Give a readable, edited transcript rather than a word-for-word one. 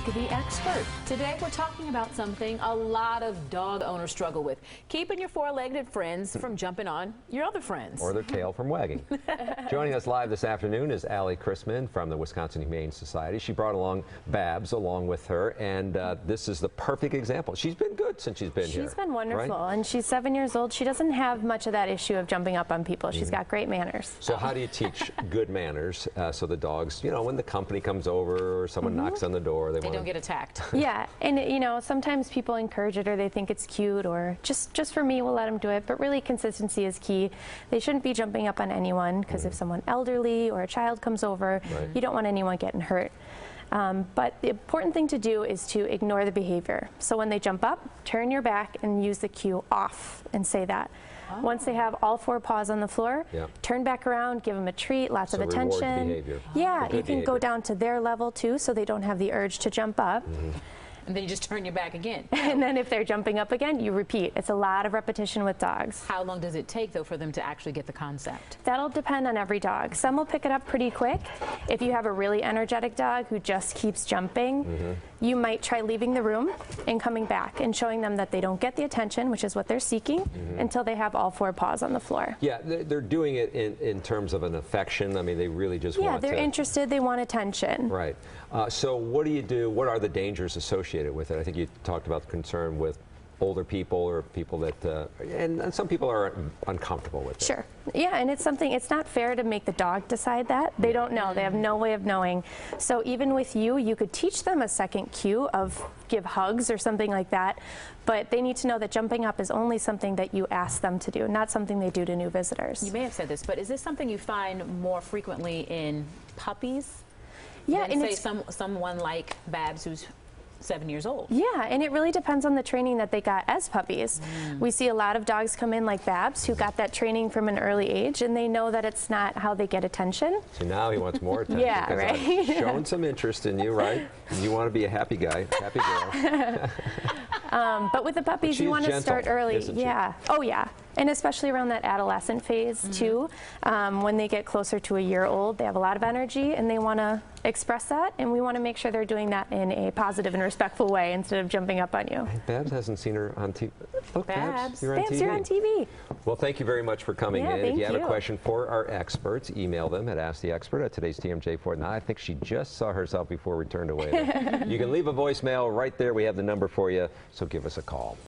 Ask the Expert. Today we're talking about something a lot of dog owners struggle with. Keeping your four-legged friends from jumping on your other friends. Or their tail from wagging. Joining us live this afternoon is Allie Chrisman from the Wisconsin Humane Society. She brought along Babs along with her, and this is the perfect example. She's been good since she's been here. She's been wonderful, right? and she's 7 years old. She doesn't have much of that issue of jumping up on people. She's got great manners. So how do you teach good manners so the dogs, you know, when the company comes over or someone knocks on the door, they don't get attacked. Yeah, and you know, sometimes people encourage it or they think it's cute, or just for me, we'll let them do it. But really, consistency is key. They shouldn't be jumping up on anyone, because if someone elderly or a child comes over, you don't want anyone getting hurt. But the important thing to do is to ignore the behavior. So when they jump up, turn your back and use the cue off and say that. Once they have all four paws on the floor, turn back around, give them a treat, lots of attention. Behavior. Yeah, you can go down to their level too, so they don't have the urge to jump up. And then you just turn your back again. And then if they're jumping up again, you repeat. It's a lot of repetition with dogs. How long does it take, though, for them to actually get the concept? That'll depend on every dog. Some will pick it up pretty quick. If you have a really energetic dog who just keeps jumping, you might try leaving the room and coming back and showing them that they don't get the attention, which is what they're seeking, until they have all four paws on the floor. Yeah, they're doing it in terms of an affection. I mean, they really just want to... Yeah, they're interested. They want attention. Right. So what do you do? What are the dangers associated with it? I think you talked about the concern with older people or people that, and some people are uncomfortable with it. Sure. Yeah, and it's something, it's not fair to make the dog decide that. They don't know. They have no way of knowing. So even with you, you could teach them a second cue of give hugs or something like that, but they need to know that jumping up is only something that you ask them to do, not something they do to new visitors. You may have said this, but is this something you find more frequently in puppies? Yeah, and say someone like Babs who's 7 years old. Yeah, and it really depends on the training that they got as puppies. We see a lot of dogs come in like Babs who got that training from an early age, and they know that it's not how they get attention. So now he wants more attention. Yeah, right. I've shown some interest in you, right? You want to be a happy guy, happy girl. But with the puppies, you want to start early. Yeah. Oh, yeah. And especially around that adolescent phase, too. When they get closer to a year old, they have a lot of energy, and they want to express that, and we want to make sure they're doing that in a positive and respectful way instead of jumping up on you. Babs hasn't seen her on TV. Look, Babs, you're on TV. You're on TV. Well, thank you very much for coming in. If you have a question for our experts, email them at AskTheExpert at today's TMJ4. Now, I think she just saw herself before we turned away. You can leave a voicemail right there. We have the number for you, so give us a call.